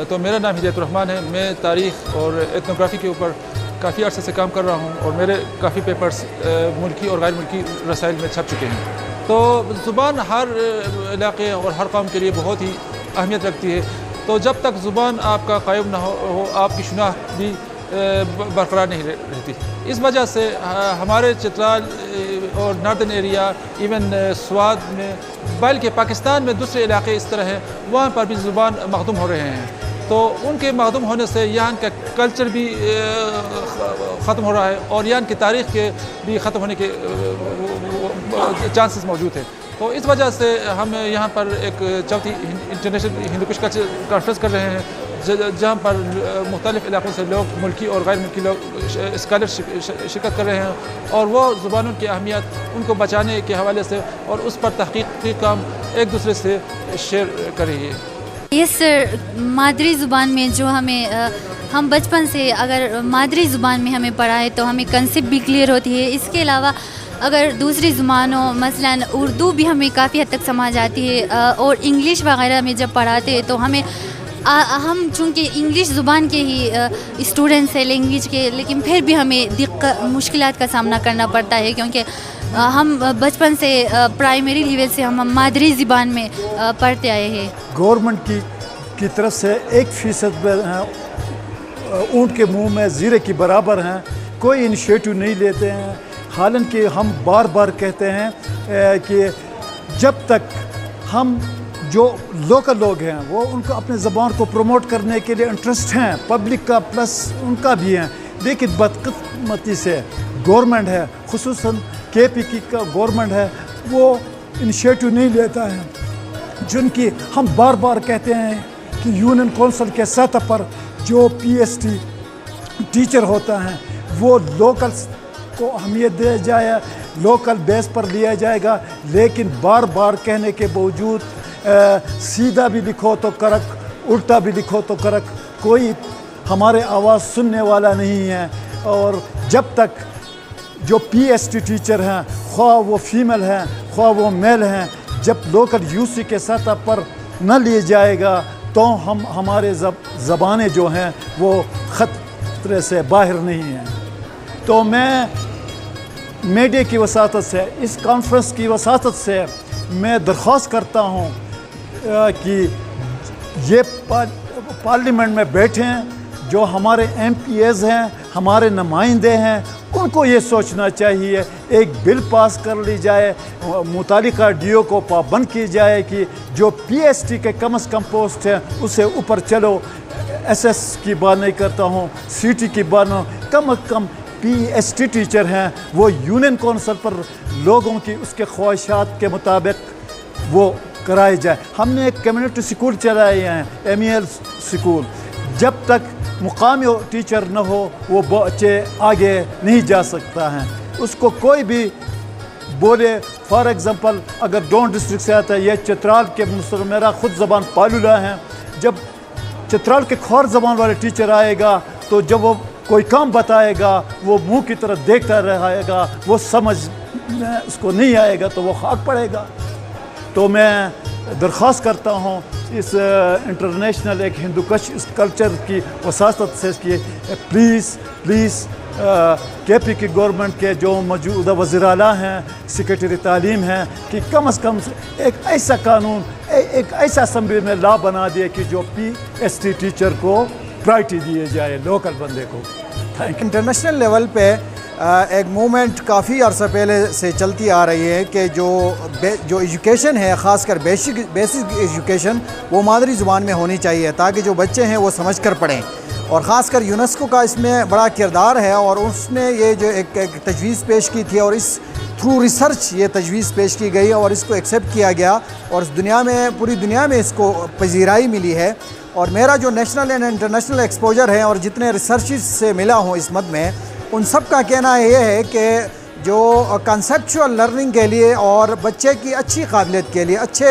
تو میرا نام ہدایت الرحمان ہے. میں تاریخ اور ایتھنوگرافی کے اوپر کافی عرصے سے کام کر رہا ہوں اور میرے کافی پیپرز ملکی اور غیر ملکی رسائل میں چھپ چکے ہیں. تو زبان ہر علاقے اور ہر قوم کے لیے بہت ہی اہمیت رکھتی ہے. تو جب تک زبان آپ کا قائم نہ ہو آپ کی شناخت بھی برقرار نہیں رہتی. اس وجہ سے ہمارے چترال اور ناردن ایریا ایون سوات میں بلکہ پاکستان میں دوسرے علاقے اس طرح ہیں وہاں پر بھی زبان مخدوم ہو رہے ہیں. تو ان کے مخدوم ہونے سے یہاں کا کلچر بھی ختم ہو رہا ہے اور یہاں کی تاریخ کے بھی ختم ہونے کے چانسز موجود ہیں. تو اس وجہ سے ہم یہاں پر ایک چوتھی انٹرنیشنل ہندو کش کلچر کانفرنس کر رہے ہیں جہاں پر مختلف علاقوں سے لوگ ملکی اور غیر ملکی لوگ اسکالر شرکت کر رہے ہیں اور وہ زبانوں کی اہمیت ان کو بچانے کے حوالے سے اور اس پر تحقیقی کام ایک دوسرے سے شیئر کر رہی ہے. یس سر، مادری زبان میں جو ہم بچپن سے اگر مادری زبان میں ہمیں پڑھائے تو ہمیں کنسیپٹ بھی کلیئر ہوتی ہے. اس کے علاوہ اگر دوسری زبانوں مثلاً اردو بھی ہمیں کافی حد تک سمجھ آتی ہے اور انگلش وغیرہ میں جب پڑھاتے ہیں تو ہم چونکہ انگلش زبان کے ہی اسٹوڈنٹس ہیں لینگویج کے، لیکن پھر بھی ہمیں مشکلات کا سامنا کرنا پڑتا ہے کیونکہ ہم بچپن سے پرائمری لیول سے ہم مادری زبان میں پڑھتے آئے ہیں. گورنمنٹ کی طرف سے 1% اونٹ کے منہ میں زیرے کی برابر ہیں. کوئی انیشیٹو نہیں لیتے ہیں. حالانکہ ہم بار بار کہتے ہیں کہ جب تک ہم جو لوکل لوگ ہیں وہ ان کو اپنے زبان کو پروموٹ کرنے کے لیے انٹرسٹ ہیں، پبلک کا پلس ان کا بھی ہیں، لیکن بدقسمتی سے گورنمنٹ ہے خصوصاً KPK کا گورنمنٹ ہے وہ انیشیٹو نہیں لیتا ہے. جن کی ہم بار بار کہتے ہیں کہ یونین کونسل کے سطح پر جو PST ٹیچر ہوتا ہے وہ لوکل کو اہمیت دیا جائے، لوکل بیس پر لیا جائے گا، لیکن بار بار کہنے کے باوجود سیدھا بھی لکھو تو کرک، الٹا بھی لکھو تو کرک، کوئی ہمارے آواز سننے والا نہیں ہے. اور جب تک جو PST ٹیچر ہیں خواہ وہ فیمیل ہیں خواہ وہ میل ہیں جب لوکل UC کے سطح پر نہ لیے جائے گا تو ہمارے زبانیں جو ہیں وہ خطرے سے باہر نہیں ہیں. تو میں میڈیا کی وساطت سے اس کانفرنس کی وساطت سے میں درخواست کرتا ہوں کہ یہ پارلیمنٹ میں بیٹھے ہیں جو ہمارے MPs ہیں ہمارے نمائندے ہیں ان کو یہ سوچنا چاہیے ایک بل پاس کر لی جائے، متعلقہ DO کو پابند کی جائے کہ جو PST کے کم از کم پوسٹ ہیں اسے اوپر چلو. SS کی بات نہیں کرتا ہوں، CT کی بات نہیں، کم از کم PST ٹیچر ہیں وہ یونین کونسل پر لوگوں کی اس کے خواہشات کے مطابق وہ کرائے جائے. ہم نے ایک کمیونٹی سکول چلائے ہیں MEL سکول. جب تک مقامی ٹیچر نہ ہو وہ بچے آگے نہیں جا سکتا ہے. اس کو کوئی بھی بولے فار ایگزامپل اگر ڈون ڈسٹرکٹ سے آتا ہے یہ چترال کے میرا خود زبان پالولا ہے، جب چترال کے کھور زبان والے ٹیچر آئے گا تو جب وہ کوئی کام بتائے گا وہ منہ کی طرف دیکھتا رہے گا، وہ سمجھ میں اس کو نہیں آئے گا تو وہ خاک پڑے گا. تو میں درخواست کرتا ہوں اس انٹرنیشنل ایک ہندو کش کلچر کی وساطت سے کہ پلیز KPK گورنمنٹ کے جو موجودہ وزیر اعلیٰ ہیں، سیکرٹری تعلیم ہیں کہ کم از کم ایک ایسا قانون ایک ایسا اسمبلی میں لا بنا دیا کہ جو PST ٹیچر کو پرائرٹی دیے جائے لوکل بندے کو. انٹرنیشنل لیول پہ ایک موومنٹ کافی عرصہ پہلے سے چلتی آ رہی ہے کہ جو ایجوکیشن ہے خاص کر بیسک ایجوکیشن وہ مادری زبان میں ہونی چاہیے تاکہ جو بچے ہیں وہ سمجھ کر پڑھیں. اور خاص کر یونیسکو کا اس میں بڑا کردار ہے اور اس نے یہ جو ایک تجویز پیش کی تھی اور اس تھرو ریسرچ یہ تجویز پیش کی گئی اور اس کو ایکسیپٹ کیا گیا اور اس دنیا میں پوری دنیا میں اس کو پذیرائی ملی ہے. اور میرا جو نیشنل اینڈ انٹرنیشنل ایکسپوجر ہے اور جتنے ریسرچز سے ملا ہوں اس مد میں ان سب کا کہنا یہ ہے کہ جو کنسیپچول لرننگ کے لیے اور بچے کی اچھی قابلیت کے لیے اچھے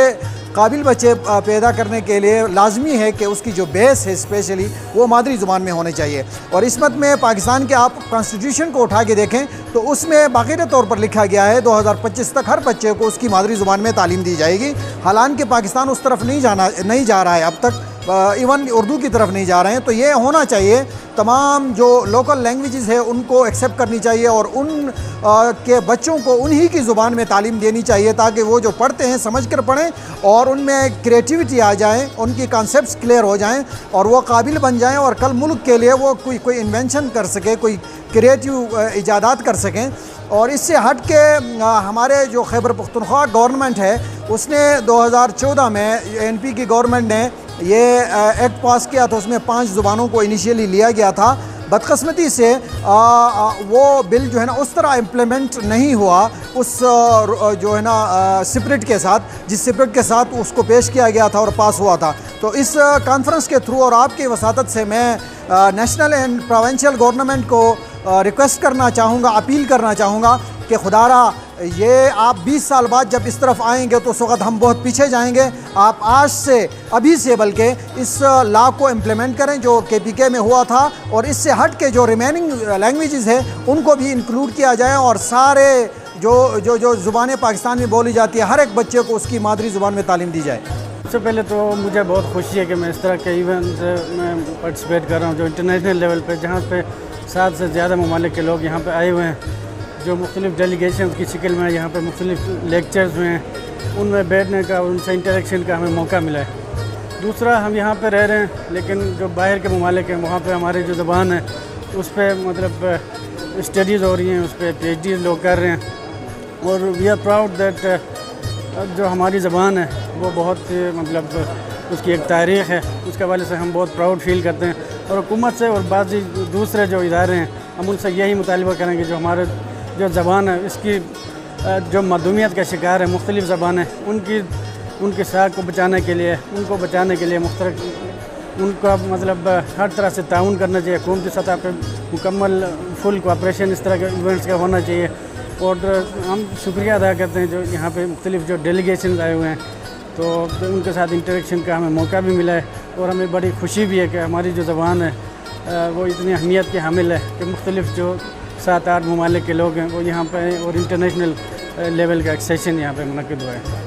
قابل بچے پیدا کرنے کے لیے لازمی ہے کہ اس کی جو بیس ہے اسپیشلی وہ مادری زبان میں ہونے چاہیے. اور اس مد میں پاکستان کے آپ کانسٹیٹیوشن کو اٹھا کے دیکھیں تو اس میں باقاعدہ طور پر لکھا گیا ہے 2025 تک ہر بچے کو اس کی مادری زبان میں تعلیم دی جائے گی. حالانکہ پاکستان اس طرف نہیں جا رہا ہے اب تک. ایون اردو کی طرف نہیں جا رہے ہیں. تو یہ ہونا چاہیے, تمام جو لوکل لینگویجز ہے ان کو ایکسیپٹ کرنی چاہیے اور ان کے بچوں کو انہی کی زبان میں تعلیم دینی چاہیے تاکہ وہ جو پڑھتے ہیں سمجھ کر پڑھیں اور ان میں کریٹیوٹی آ جائیں, ان کی کانسیپٹس کلیئر ہو جائیں اور وہ قابل بن جائیں اور کل ملک کے لیے وہ کوئی انوینشن کر سکے, کوئی کریٹیو ایجادات کر سکیں. اور اس سے ہٹ کے ہمارے جو خیبر پختونخوا گورنمنٹ ہے اس نے 2014 میں NP کی گورنمنٹ نے یہ ایکٹ پاس کیا تھا, اس میں 5 زبانوں کو انیشیلی لیا گیا تھا. بدقسمتی سے وہ بل جو ہے نا اس طرح امپلیمنٹ نہیں ہوا اس جو ہے نا سپرٹ کے ساتھ, جس سپرٹ کے ساتھ اس کو پیش کیا گیا تھا اور پاس ہوا تھا. تو اس کانفرنس کے تھرو اور آپ کی وساطت سے میں نیشنل اینڈ پروونشل گورنمنٹ کو ریکویسٹ کرنا چاہوں گا, اپیل کرنا چاہوں گا کہ خدارا یہ آپ 20 سال بعد جب اس طرف آئیں گے تو اس وقت ہم بہت پیچھے جائیں گے. آپ آج سے, ابھی سے بلکہ اس لا کو امپلیمنٹ کریں جو KPK میں ہوا تھا, اور اس سے ہٹ کے جو ریمیننگ لینگویجز ہیں ان کو بھی انکلوڈ کیا جائے اور سارے جو زبانیں پاکستان میں بولی جاتی ہے ہر ایک بچے کو اس کی مادری زبان میں تعلیم دی جائے. سب سے پہلے تو مجھے بہت خوشی ہے کہ میں اس طرح کے ایونٹ میں پارٹیسپیٹ کر رہا ہوں جو انٹرنیشنل لیول پہ, جہاں پہ 7 سے زیادہ ممالک کے لوگ یہاں پہ آئے ہوئے ہیں, جو مختلف ڈیلیگیشنز کی شکل میں یہاں پہ مختلف لیکچرز ہوئے ہیں, ان میں بیٹھنے کا, ان سے انٹریکشن کا ہمیں موقع ملا ہے. دوسرا, ہم یہاں پہ رہ رہے ہیں لیکن جو باہر کے ممالک ہیں وہاں پہ ہماری جو زبان ہے اس پہ مطلب اسٹڈیز ہو رہی ہیں, اس پہ PhDs لوگ کر رہے ہیں, اور وی آر پراؤڈ دیٹ جو ہماری زبان ہے وہ بہت مطلب اس کی ایک تاریخ ہے, اس کے حوالے سے ہم بہت پراؤڈ فیل کرتے ہیں. اور حکومت سے اور بعض دوسرے جو ادارے ہیں ہم ان سے یہی مطالبہ کریں گے جو ہمارے جو زبان ہے اس کی جو معدومیت کا شکار ہے مختلف زبانیں, ان کی ساکھ کو بچانے کے لیے, ان کو بچانے کے لیے ان کا مطلب ہر طرح سے تعاون کرنا چاہیے. حکومتی سطح پہ مکمل فل کوآپریشن اس طرح کے ایونٹس کا ہونا چاہیے. اور ہم شکریہ ادا کرتے ہیں جو یہاں پہ مختلف جو ڈیلیگیشنز آئے ہوئے ہیں, تو ان کے ساتھ انٹریکشن کا ہمیں موقع بھی ملا ہے, اور ہمیں بڑی خوشی بھی ہے کہ ہماری جو زبان ہے وہ اتنی اہمیت کی حامل ہے کہ مختلف جو 7-8 ممالک کے لوگ ہیں وہ یہاں پہ ہیں, اور انٹرنیشنل لیول کا ایک سیشن یہاں پہ منعقد ہوا ہے.